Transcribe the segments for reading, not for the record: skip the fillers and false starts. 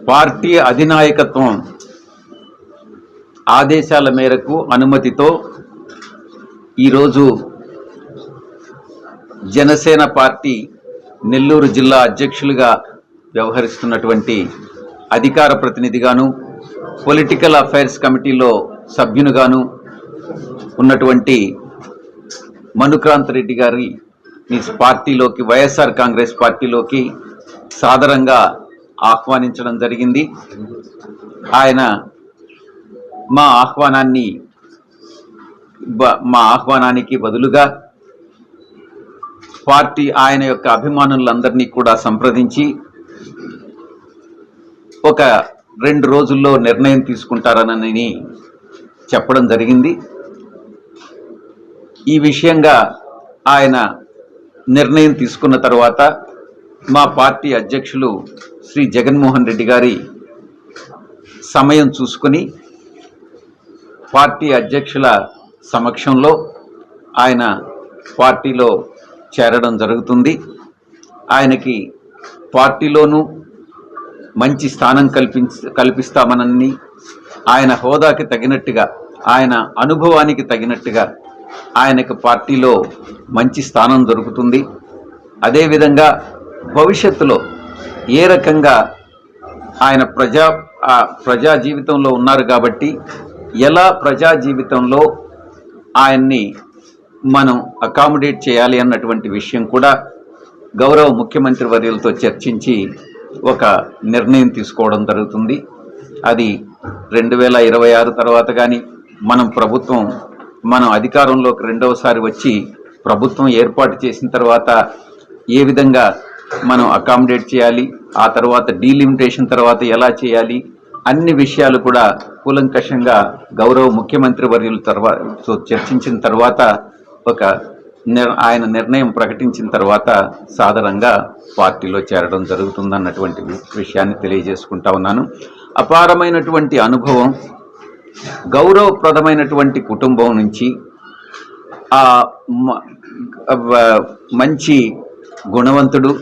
Party అధినాయకత్వం ఆదేశాల మేరకు అనుమతితో ఈరోజు జనసేన పార్టీ నెల్లూరు జిల్లా అధ్యక్షులుగా వ్యవహరిస్తున్నటువంటి అధికార ప్రతినిధిగాను పొలిటికల్ అఫైర్స్ కమిటీలో సభ్యునిగాను ఉన్నటువంటి మనుక్రాంత్ రెడ్డి గారి పార్టీలోకి వైఎస్ఆర్ కాంగ్రెస్ పార్టీలోకి సాదరంగా ఆహ్వానించడం జరిగింది. ఆయన మా ఆహ్వానానికి బదులుగా పార్టీ ఆయన యొక్క అభిమానులందరినీ కూడా సంప్రదించి ఒక 2 రోజుల్లో నిర్ణయం తీసుకుంటారనని చెప్పడం జరిగింది. ఈ విషయంగా ఆయన నిర్ణయం తీసుకున్న తర్వాత మా పార్టీ అధ్యక్షులు శ్రీ జగన్మోహన్ రెడ్డి గారి సమయం చూసుకొని పార్టీ అధ్యక్షుల సమక్షంలో ఆయన పార్టీలో చేరడం జరుగుతుంది. ఆయనకి పార్టీలోనూ మంచి స్థానం కల్పిస్తామనని, ఆయన హోదాకి తగినట్టుగా, ఆయన అనుభవానికి తగినట్టుగా ఆయనకు పార్టీలో మంచి స్థానం దొరుకుతుంది. అదేవిధంగా భవిష్యత్తులో ఏ రకంగా ఆయన ప్రజా జీవితంలో ఉన్నారు కాబట్టి ఎలా ప్రజా జీవితంలో ఆయన్ని మనం అకామిడేట్ చేయాలి అన్నటువంటి విషయం కూడా గౌరవ ముఖ్యమంత్రి వర్యులతో చర్చించి ఒక నిర్ణయం తీసుకోవడం జరుగుతుంది. అది 2026 తర్వాత కానీ మనం అధికారంలోకి రెండవసారి వచ్చి ప్రభుత్వం ఏర్పాటు చేసిన తర్వాత ఏ విధంగా మనం అకామిడేట్ చేయాలి, ఆ తర్వాత డీలిమిటేషన్ తర్వాత ఎలా చేయాలి, అన్ని విషయాలు కూడా కూలంకషంగా గౌరవ ముఖ్యమంత్రి వర్యులతో చర్చించిన తర్వాత ఆయన నిర్ణయం ప్రకటించిన తర్వాత సాధారణంగా పార్టీలో చేరడం జరుగుతుందన్నటువంటి విషయాన్ని తెలియజేసుకుంటా ఉన్నాను. అపారమైనటువంటి అనుభవం, గౌరవప్రదమైనటువంటి కుటుంబం నుంచి మంచి గుణవంతుడు,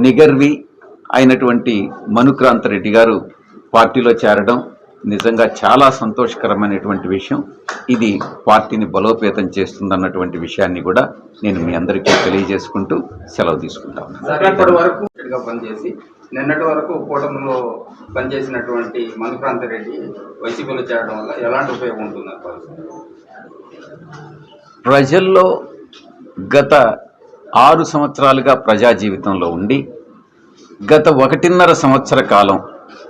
నిగర్వి అయినటువంటి మనుక్రాంత్ రెడ్డి గారు పార్టీలో చేరడం నిజంగా చాలా సంతోషకరమైనటువంటి విషయం. ఇది పార్టీని బలోపేతం చేస్తుందన్నటువంటి విషయాన్ని కూడా నేను మీ అందరికీ తెలియజేసుకుంటూ సెలవు తీసుకుంటాను. నిన్నటి వరకు కూటమిలో పనిచేసినటువంటి మనుక్రాంత్ రెడ్డి వైసీపీలో చేరడం వల్ల ఎలాంటి ఉపయోగం ఉంటుంది? ప్రజల్లో గత 6 సంవత్సరాలుగా ప్రజా జీవితంలో ఉండి గత 1.5 సంవత్సర కాలం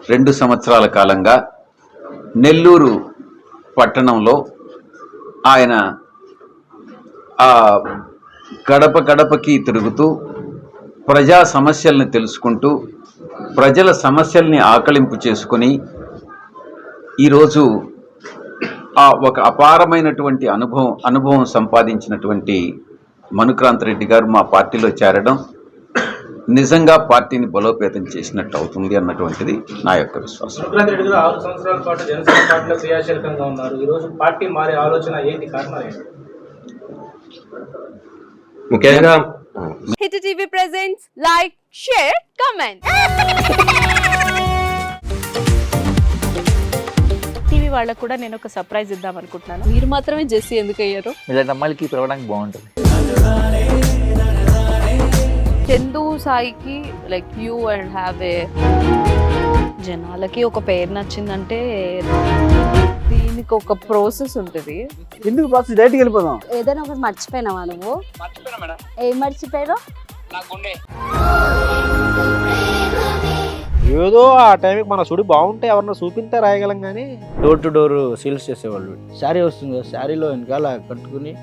2 సంవత్సరాల కాలంగా నెల్లూరు పట్టణంలో ఆయన గడప గడపకి తిరుగుతూ ప్రజా సమస్యల్ని తెలుసుకుంటూ ప్రజల సమస్యల్ని ఆకలింపు చేసుకొని ఈరోజు ఒక అపారమైనటువంటి అనుభవం సంపాదించినటువంటి మనుక్రాంత్ రెడ్డి గారు మా పార్టీలో చేరడం నిజంగా పార్టీని బలోపేతం చేసినట్టు అవుతుంది అన్నటువంటిది నా యొక్క విశ్వాసం. మనుక్రాంత్ రెడ్డి గారు 6 సంవత్సరాల పాటు జనసేన పార్టీలో క్రియాశీలకంగా ఉన్నారు. ఈరోజు పార్టీ మారే ఆలోచన ఏంటి, కారణం ఏంటి? ముఖ్యంగా hit TV presents like, share, comment. TV వాళ్ళకు కూడా నేను ఒక సర్ప్రైజ్ ఇద్దాం అనుకుంటున్నాను. మీరు మాత్రమే జెస్సీ ఎందుకు అయ్యారు? ఇలాంటి అమ్మాయిలకి పిలవడానికి బాగుంటుంది. చందు సాయికి like you and have a జనాలకి ఒక పేరు నచ్చిందంటే దీనికి ఒక ప్రాసెస్ ఉంటుంది. ఎందుకు ప్రాసెస్? డైరెక్ట్‌గా వెళ్ళిపోదాం. ఏదైనా ఒకటి మర్చిపోయినావా నువ్వు? మర్చిపోయినా మేడం. ఏం మర్చిపోయావు? నా గుండె. ఏదో ఆ టైంకి మన సుడి బాగుంటే ఎవరన్నా చూపిస్తే రాయగలం కానీ డోర్ టు డోర్ సేల్స్ చేసేవాళ్ళు. శారీ వస్తుంది, శారీలో వెనకాల కట్టుకుని